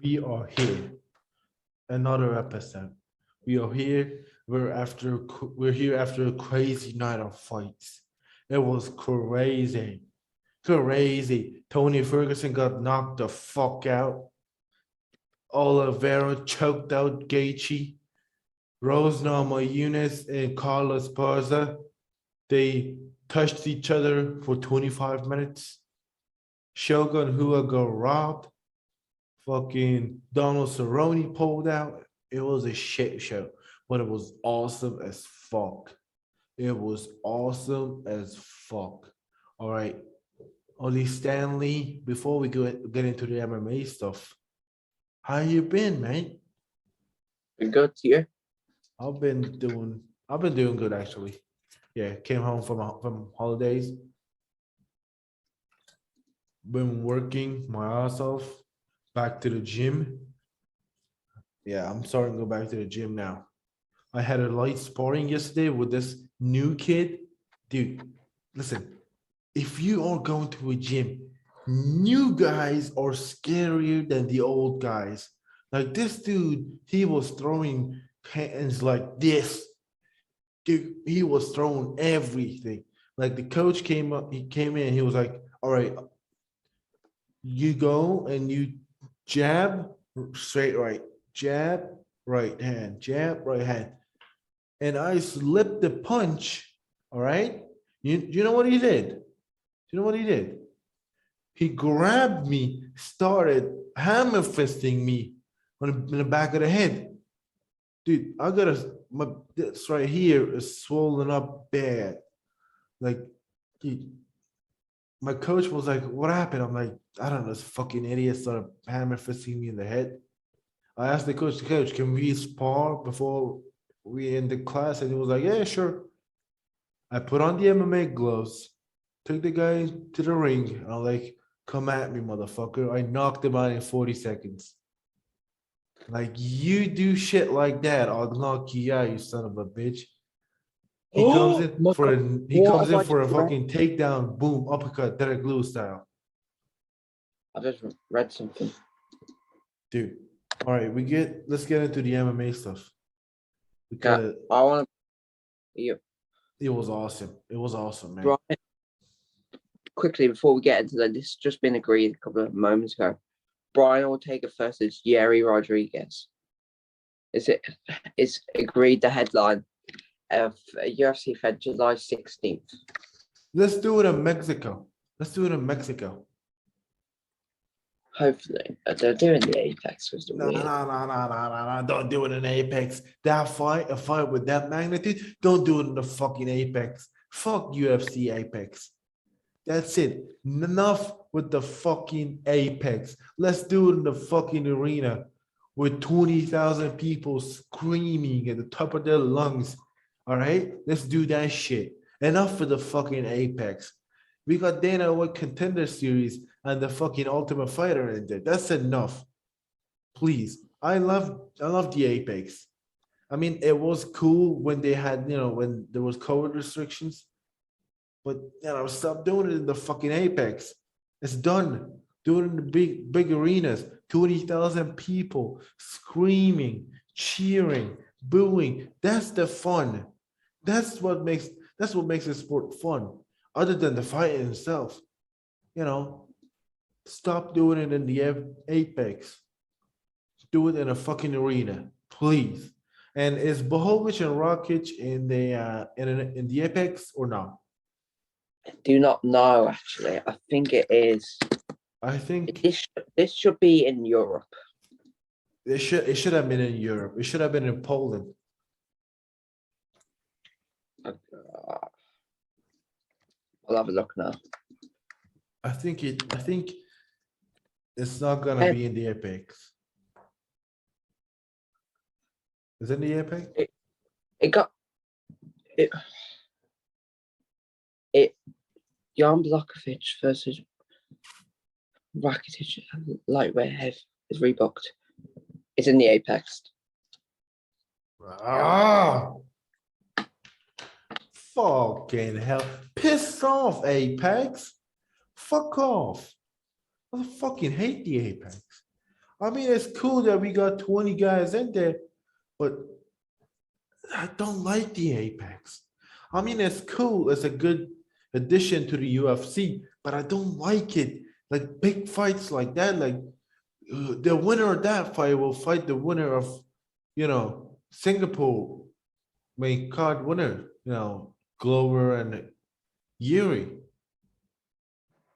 We are here. Another episode. We are here. We're here after a crazy night of fights. It was crazy. Crazy. Tony Ferguson got knocked the fuck out. Oliveira choked out Gaethje. Rose Namajunas and Carlos Parza. They touched each other for 25 minutes. Shogun Hua got robbed. Fucking Donald Cerrone pulled out. It was a shit show, but it was awesome as fuck. It was awesome as fuck. All right. Only Stanley, before we get into the MMA stuff, how you been, man? Been good to you? I've been doing good actually. Yeah, came home from holidays. Been working my ass off. Back to the gym. Yeah, I'm starting to go back to the gym now. I had a light sparring yesterday with this new kid. Dude, listen, if you are going to a gym, new guys are scarier than the old guys. Like this dude, he was throwing hands like this. Dude, he was throwing everything. Like the coach came up, he came in, he was like, all right, you go and you jab, straight right, jab, right hand, jab, right hand. And I slipped the punch. All right. You know what he did? You know what he did? He grabbed me, started hammer fisting me in the back of the head. Dude, this right here is swollen up bad. Like, dude, my coach was like, what happened? I'm like, I don't know, this fucking idiot started hammer fisting me in the head. I asked the coach, can we spar before we end the class? And he was like, yeah, sure. I put on the MMA gloves, took the guy to the ring, and I'm like, come at me, motherfucker. I knocked him out in 40 seconds. Like, you do shit like that, I'll knock you out, you son of a bitch. He comes in for a fucking takedown, boom, uppercut, Derek Lewis style. I just read something. Dude. All right, let's get into the MMA stuff. Because I want to. It was awesome. It was awesome, man. Brian, quickly before we get into that, this has just been agreed a couple of moments ago. Brian Ortega versus Yerry Rodriguez. It's agreed the headline of UFC Fed July 16th. Let's do it in Mexico. Hopefully. They're doing the Apex. No. Don't do it in Apex. A fight with that magnitude, don't do it in the fucking Apex. Fuck UFC Apex. That's it. Enough with the fucking Apex. Let's do it in the fucking arena with 20,000 people screaming at the top of their lungs. All right? Let's do that shit. Enough for the fucking Apex. We got Dana White Contender Series and the fucking Ultimate Fighter in there. That's enough. Please. I love the Apex. I mean, it was cool when they had, when there was COVID restrictions. But stop doing it in the fucking Apex. It's done. Do it in the big arenas. 20,000 people screaming, cheering, booing. That's the fun. That's what makes the sport fun. Other than the fight itself. Stop doing it in the Apex. Do it in a fucking arena, please. And is Bohovic and Rakic in the Apex or not? I do not know, actually. I think it is. I think this should be in Europe. It should have been in Europe. It should have been in Poland. I'll have a look now. I think it's not gonna be in the Apex. Is it in the Apex? Jan Blachowicz versus Rakitic lightweight is rebooked. It's in the Apex. Fucking hell. Piss off, Apex. Fuck off. I fucking hate the Apex. I mean, it's cool that we got 20 guys in there, but I don't like the Apex. I mean, it's cool. It's a good addition to the UFC, but I don't like it. Like big fights like that, like the winner of that fight will fight the winner of, Singapore main card winner, Glover and Yuri.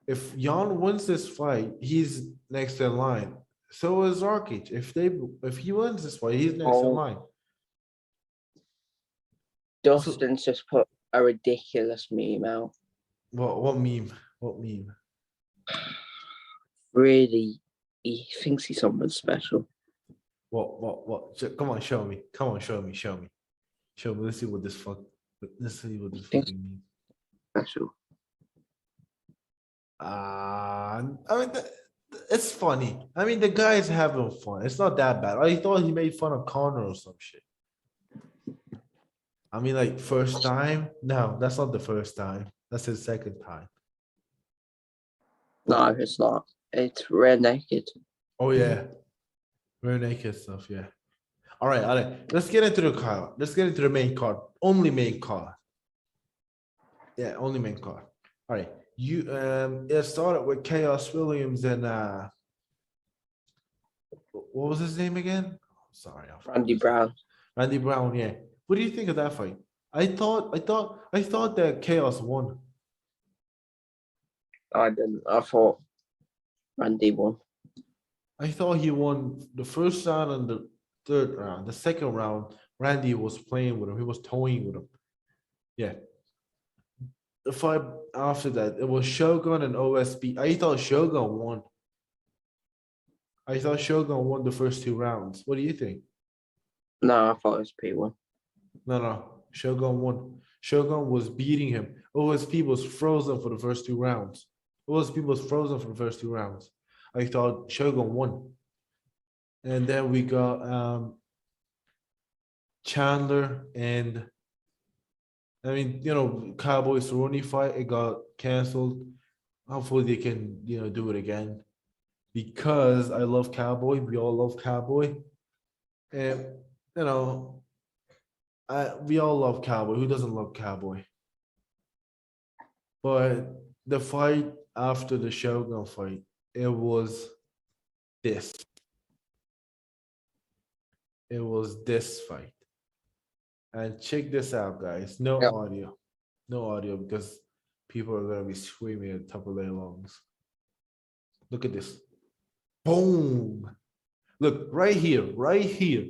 If Jan wins this fight, he's next in line. So is Rakic. If he wins this fight, he's next in Oh, line. So Dustin's just put a ridiculous meme out. what meme? What meme? Really, he thinks he's someone special. What? Come on, show me. Come on, show me. Show me. Show me. Let's see what this Thinks fucking means. special. I mean, it's funny. I mean, the guy's having fun. It's not that bad. I thought he made fun of Connor or some shit. I mean, like first time? No, that's not the first time. That's his second time. No, it's not. It's red naked. Oh yeah, very naked stuff. Yeah. All right. Let's get into the card. Let's get into the main card. Only main card. Yeah, only main card. All right. It started with Chaos Williams and what was his name again? Sorry, Randy Brown. Randy Brown. Yeah. What do you think of that fight? I thought that Chaos won. I didn't. I thought Randy won. I thought he won the first round and the third round. The second round, Randy was playing with him. He was toying with him. Yeah. The fight after that, it was Shogun and OSB. I thought Shogun won. I thought Shogun won the first two rounds. What do you think? No, I thought it was P1. No. Shogun won. Shogun was beating him. OSP was frozen for the first two rounds. OSP was frozen for the first two rounds. I thought Shogun won. And then we got Chandler and Cowboy Cerrone fight. It got canceled. Hopefully they can, do it again. Because I love Cowboy. We all love Cowboy. And, we all love Cowboy. Who doesn't love Cowboy? But the fight after the Shogun fight, it was this. It was this fight. And check this out, guys. No Yep. audio. No audio because people are going to be screaming at the top of their lungs. Look at this. Boom. Look, right here, right here.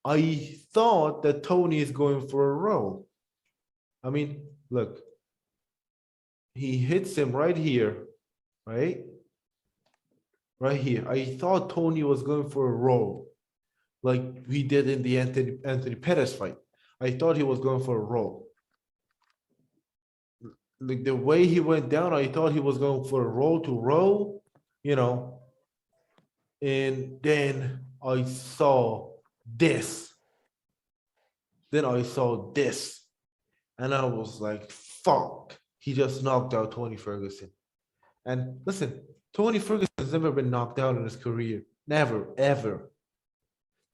I thought that Tony is going for a roll. I mean, look. He hits him right here, right? Right here. I thought Tony was going for a roll, like we did in the Anthony Pettis fight. I thought he was going for a roll. Like the way he went down, I thought he was going for a roll to roll, and then I saw this. Then I saw this. And I was like, fuck. He just knocked out Tony Ferguson. And listen, Tony Ferguson's never been knocked out in his career. Never, ever.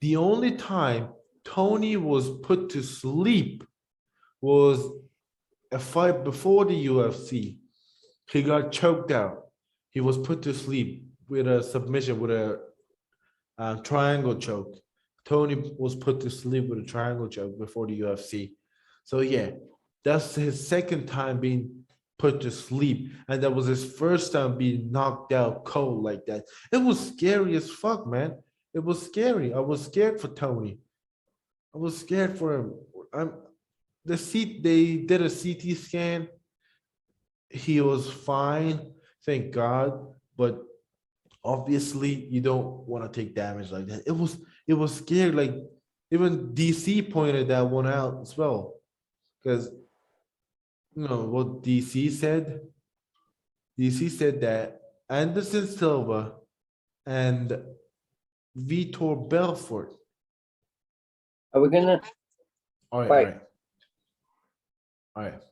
The only time Tony was put to sleep was a fight before the UFC. He got choked out. He was put to sleep with a submission, with a triangle choke. Tony was put to sleep with a triangle choke before the UFC. So yeah, that's his second time being put to sleep, and that was his first time being knocked out cold like that. It was scary as fuck, man. It was scary. I was scared for Tony. I was scared for him. They did a CT scan. He was fine, thank God. But obviously, you don't want to take damage like that. It was scary. Like even DC pointed that one out as well, because what DC said. DC said that Anderson Silva and Vitor Belfort. Are we gonna? All right, Wait. all right.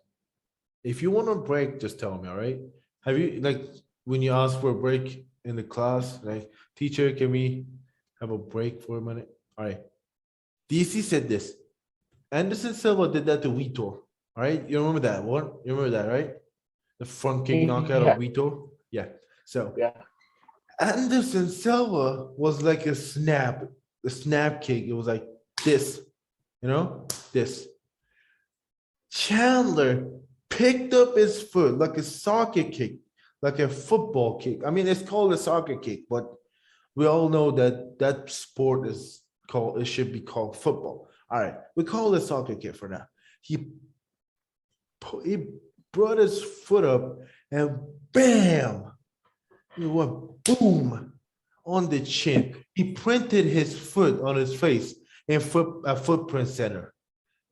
If you want a break, just tell me. All right. Have you when you ask for a break in the class, like teacher, can we Have a break for a minute. All right. DC said this. Anderson Silva did that to Vitor. All right. You remember that one? You remember that, right? The front kick knockout of Yeah, Vitor. Yeah. So yeah. Anderson Silva was like a snap kick. It was like this, this. Chandler picked up his foot like a soccer kick, like a football kick. I mean, it's called a soccer kick, but we all know that that sport is called, it should be called football. All right, we call it soccer kick for now. He he brought his foot up and bam, it went boom on the chin. He printed his foot on his face in a footprint center.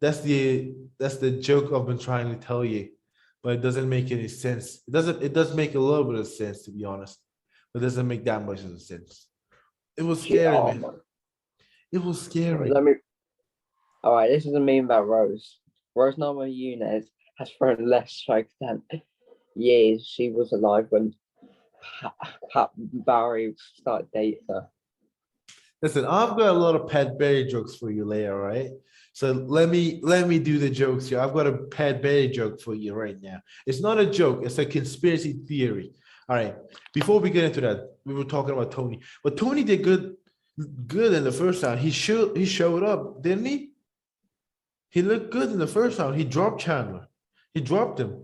That's the joke I've been trying to tell you, but it doesn't make any sense. It does make a little bit of sense, to be honest, but it doesn't make that much of a sense. It was scary, Oh man. man. It was scary. Let me. All right, this is a meme about Rose. Rose Namajunas has thrown less strikes than years she was alive when Pat Barry started dating her. Listen, I've got a lot of Pat Barry jokes for you later, right? So let me do the jokes here. I've got a Pat Barry joke for you right now. It's not a joke, it's a conspiracy theory. All right. Before we get into that, we were talking about Tony. But Tony did good in the first round. He showed up, didn't he? He looked good in the first round. He dropped Chandler. He dropped him.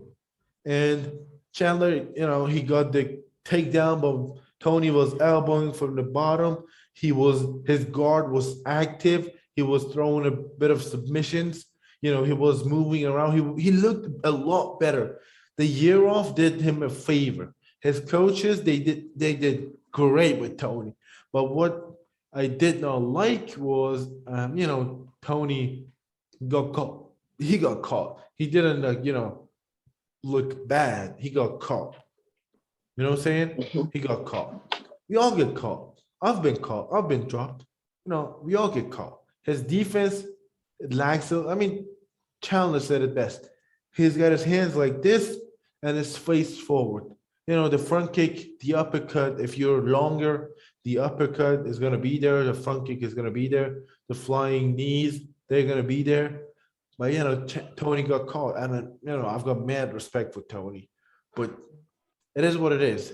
And Chandler, he got the takedown, but Tony was elbowing from the bottom. His guard was active. He was throwing a bit of submissions. He was moving around. He looked a lot better. The year off did him a favor. His coaches, they did great with Tony. But what I did not like was, Tony got caught. He got caught. He didn't, look bad. He got caught. You know what I'm saying? Mhm. He got caught. We all get caught. I've been caught. I've been dropped. We all get caught. His defense lacks. I mean, Chandler said it best. He's got his hands like this and his face forward. The front kick, the uppercut. If you're longer, the uppercut is gonna be there. The front kick is gonna be there. The flying knees, they're gonna be there. But Tony got caught, and I've got mad respect for Tony, but it is what it is.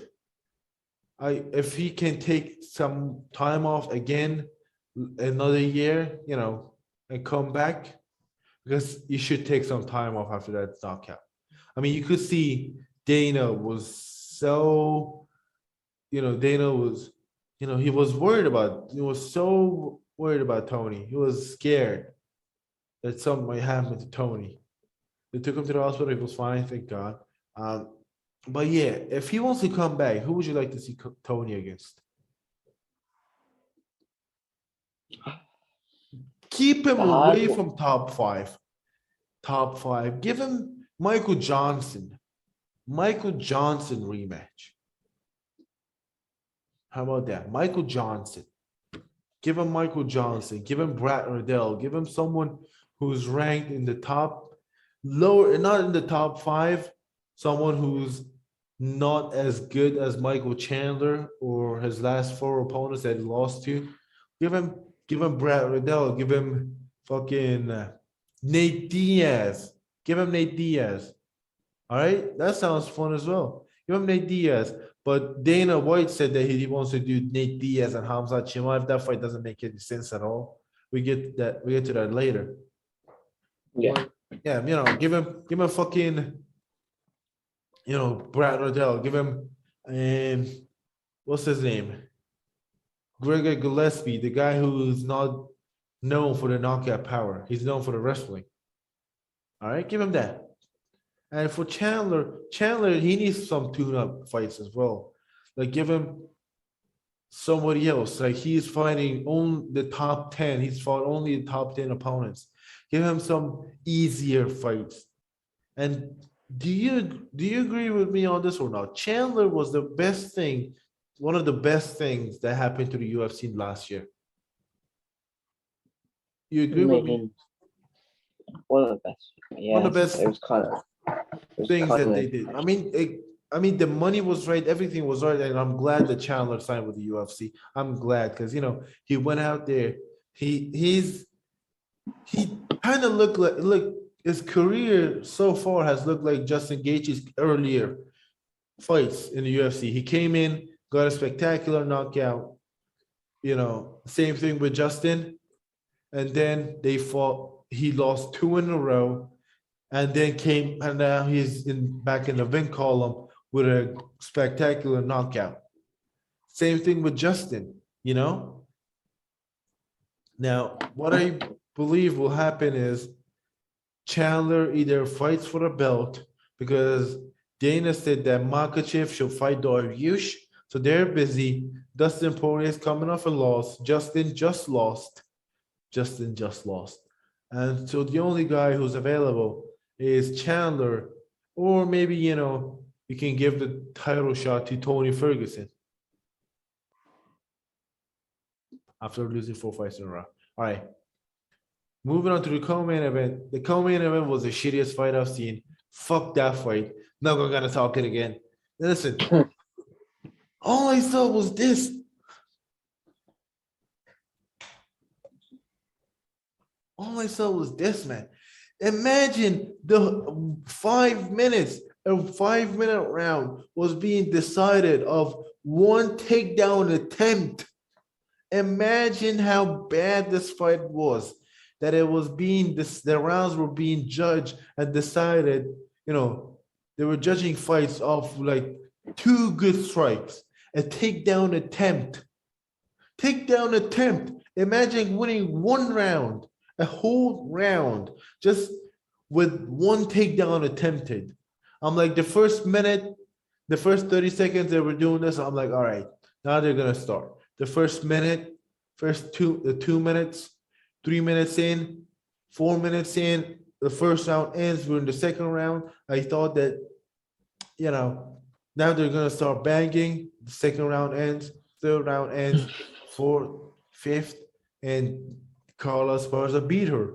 If he can take some time off again, another year, and come back, because you should take some time off after that knockout. I mean, you could see Dana was so, Dana was, he was so worried about Tony. He was scared that something might happen to Tony. They took him to the hospital. He was fine, thank God. But yeah, if he wants to come back, who would you like to see Tony against? Keep him Hard. away from top five. Top five. Give him Michael Johnson. Michael Johnson rematch. How about that? Michael Johnson. Give him Michael Johnson. Give him Brad Riddell. Give him someone who's ranked in the top lower, not in the top five, someone who's not as good as Michael Chandler or his last four opponents that he lost to. Give him Brad Riddell. Give him fucking Nate Diaz. Give him Nate Diaz. All right, that sounds fun as well. Give him Nate Diaz. But Dana White said that he wants to do Nate Diaz and Hamza Chimaev. That fight doesn't make any sense at all. We get to that later. Yeah. But yeah, give him fucking, Brad Riddell. Give him, what's his name? Gregor Gillespie, the guy who's not known for the knockout power. He's known for the wrestling. All right, give him that. And for Chandler, he needs some tune-up fights as well. Like, give him somebody else. Like, he's fighting only the top 10. He's fought only the top 10 opponents. Give him some easier fights. And do you agree with me on this or not? Chandler was the best thing, one of the best things that happened to the UFC last year. You I agree with me? mean, one of the best. One of Yes, the best it was kind of. It was things kind that of. they did. I mean, I mean, the money was right, everything was right, and I'm glad that Chandler signed with the UFC. I'm glad because he went out there. He kind of look his career so far has looked like Justin Gaethje's earlier fights in the UFC. He came in, got a spectacular knockout. Same thing with Justin, and then they fought. He lost two in a row, and then came, and now he's back in the win column with a spectacular knockout. Same thing with Justin. Now, what I believe will happen is Chandler either fights for a belt because Dana said that Makachev should fight Dariush, so they're busy. Dustin Poirier is coming off a loss. Justin just lost. And so the only guy who's available is Chandler, or maybe, you can give the title shot to Tony Ferguson after losing 4 fights in a row. All right. Moving on to the co-main event. The co-main event was the shittiest fight I've seen. Fuck that fight. Not gonna talk it again. Listen, all I saw was this. All I saw was this, man. Imagine the 5 minutes, a 5 minute round was being decided of one takedown attempt. Imagine how bad this fight was. That it was the rounds were being judged and decided, they were judging fights off like 2 good strikes, a takedown attempt. Imagine winning one round, a whole round, just with one takedown attempted. I'm like, the first minute, the first 30 seconds they were doing this, I'm like, all right, now they're gonna start. The first minute, the 2 minutes, 3 minutes in, 4 minutes in, the first round ends. We're in the second round. I thought that, now they're gonna start banging. The second round ends, third round ends, fourth, fifth, and Carla Esparza beat her.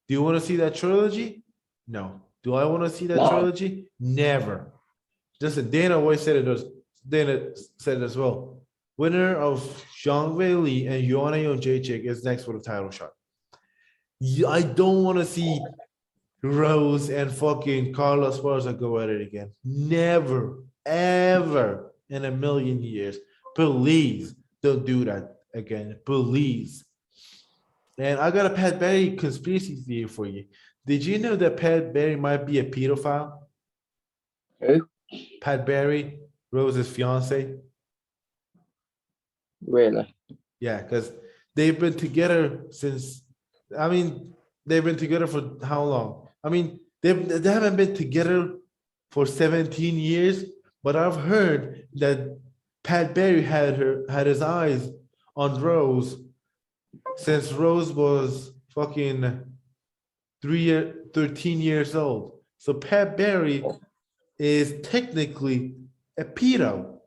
Do you want to see that trilogy? No. Do I want to see that No. trilogy? Never. Listen, Dana always said it. Dana said it as well. Winner of Zhang Weili and Joanna Jędrzejczyk is next for the title shot. I don't want to see Rose and fucking Carlos Esparza go at it again. Never, ever in a million years. Please don't do that again. Please. And I got a Pat Barry conspiracy theory for you. Did you know that Pat Barry might be a pedophile? Who? Pat Barry, Rose's fiance. Really? Yeah, because they've been together since. They've been together for how long? They haven't been together for 17 years, but I've heard that Pat Barry had his eyes on Rose since Rose was fucking 13 years old. So Pat Barry is technically a pedo.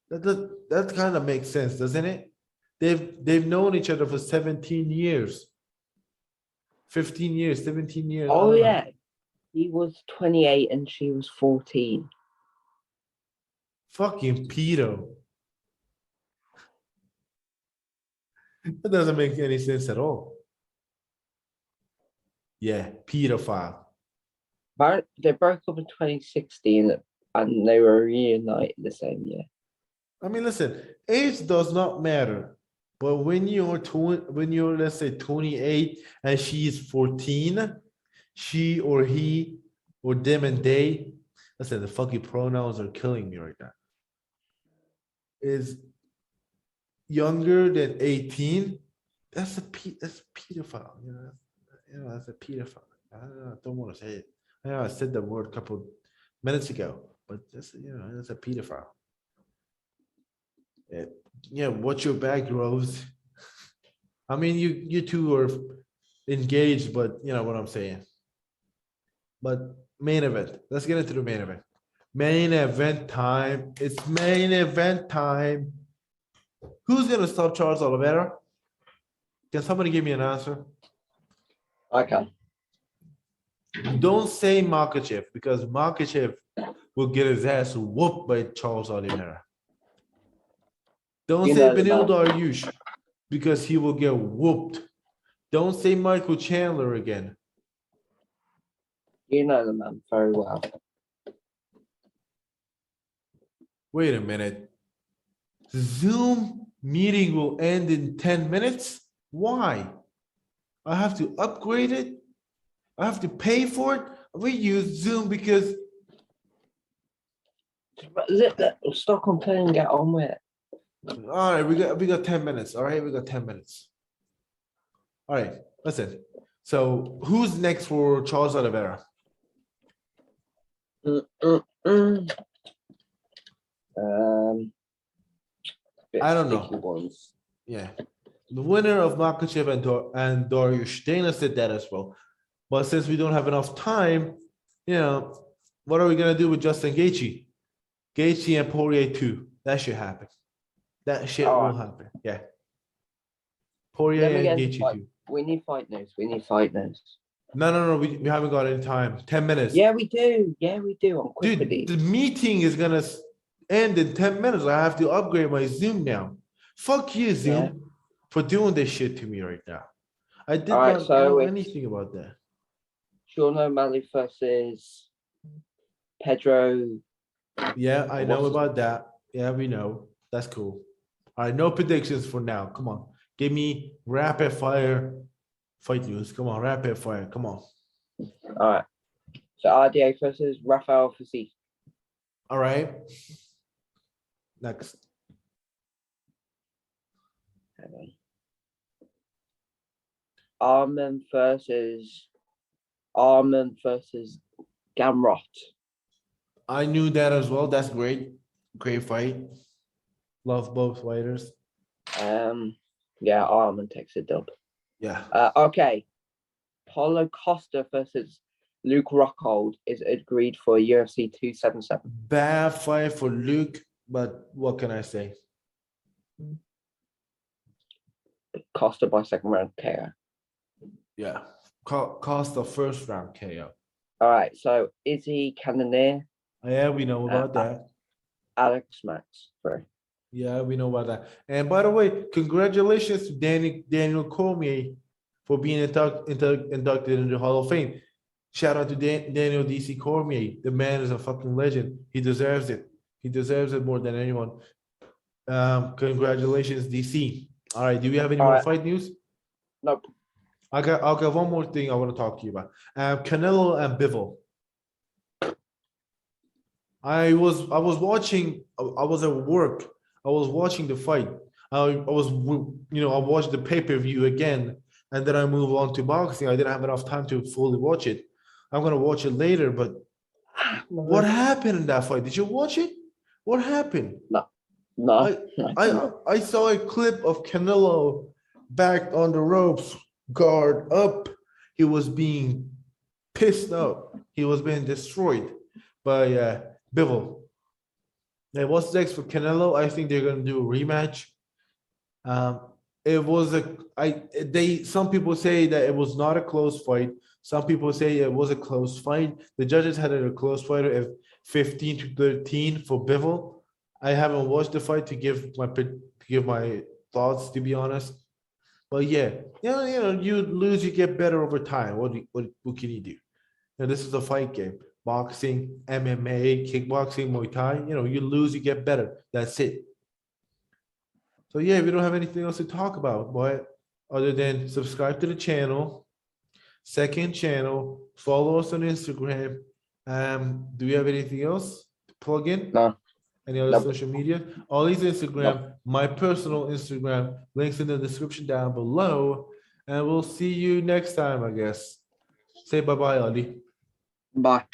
That kind of makes sense, doesn't it? They've known each other for 17 years. 15 years, 17 years. Oh, yeah. He was 28 and she was 14. Fucking pedo. That doesn't make any sense at all. Yeah, pedophile. But they broke up in 2016 and they were reunited the same year. Listen, age does not matter. But when you're let's say 28 and she's 14, she or he or them and they, listen, the fucking pronouns are killing me right now. Is younger than 18, that's a pedophile. That's a pedophile. I don't want to say it. I know I said the word a couple minutes ago, but that's a pedophile. What's your back, Rose? You two are engaged, but you know what I'm saying. But main event. Let's get into the main event. Main event time. It's main event time. Who's gonna stop Charles Oliveira? Can somebody give me an answer? I can. Don't say Makachev because Makachev will get his ass whooped by Charles Oliveira. Don't You say know the Beneil man. Dariush because he will get whooped. Don't say Michael Chandler again. You know the man very well. Wait a minute. Zoom meeting will end in 10 minutes? Why? I have to upgrade it? I have to pay for it? We use Zoom because Stop complaining. Get on with it. all right, we got 10 minutes. All right, we got 10 minutes. All right, listen. So who's next for Charles Oliveira? I don't know. Ones. Yeah. The winner of Makachev and Dariush. Dana said that as well. But since we don't have enough time, what are we gonna do with Justin Gaethje? Gaethje and Poirier too. That should happen. That shit will happen. Yeah. Poirier and Gaethje too. We need fight news. We need fight news. No. We haven't got any time. 10 minutes. Yeah, we do. Yeah, we do. I'm quick with Dude, these. the meeting is gonna end in 10 minutes. I have to upgrade my Zoom now. Fuck you, Zoom, for doing this shit to me right now. I did not know anything about that. Sean O'Malley versus Pedro. Yeah, I know about that. Yeah, we know. That's cool. All right, no predictions for now. Come on. Give me rapid fire fight news. Come on, rapid fire. Come on. All right. So RDA versus Rafael Fiziev. All right. Next. Arman versus Gamrot. I knew that as well. That's great. Great fight. Love both fighters. Yeah, Arman takes a dub. Yeah. Okay. Paulo Costa versus Luke Rockhold is agreed for UFC 277. Bad fight for Luke, but what can I say? Costa by second round KO. Yeah. Costa first round KO. All right. So Izzy Cannonier. Yeah, we know about that. Alex Max. Sorry. Yeah, we know about that. And by the way, congratulations to Daniel Cormier for being inducted into the Hall of Fame. Shout out to Daniel DC Cormier. The man is a fucking legend. He deserves it. He deserves it more than anyone. Congratulations, DC. All right. Do we have any more fight news? Nope. I'll got one more thing I want to talk to you about. Canelo and Bivol. I was watching. I was at work. I was watching the fight. I watched the pay-per-view again, and then I move on to boxing. I didn't have enough time to fully watch it. I'm gonna watch it later. But what happened in that fight? Did you watch it? What happened? No. I saw a clip of Canelo back on the ropes, guard up. He was being pissed out. He was being destroyed by Bivol. And what's next for Canelo? I think they're gonna do a rematch. Some people say that it was not a close fight. Some people say it was a close fight. The judges had it a close fight of 15-13 for Bivol. I haven't watched the fight to give my thoughts, to be honest. But yeah, you lose, you get better over time. What can you do? This is a fight game. Boxing, MMA, kickboxing, Muay Thai. You lose, you get better. That's it. So yeah, we don't have anything else to talk about, but other than subscribe to the channel, second channel, follow us on Instagram. Do we have anything else to plug in? No. Any other social media? Ollie's Instagram, my personal Instagram, links in the description down below. And we'll see you next time, I guess. Say bye-bye, Ollie. Bye.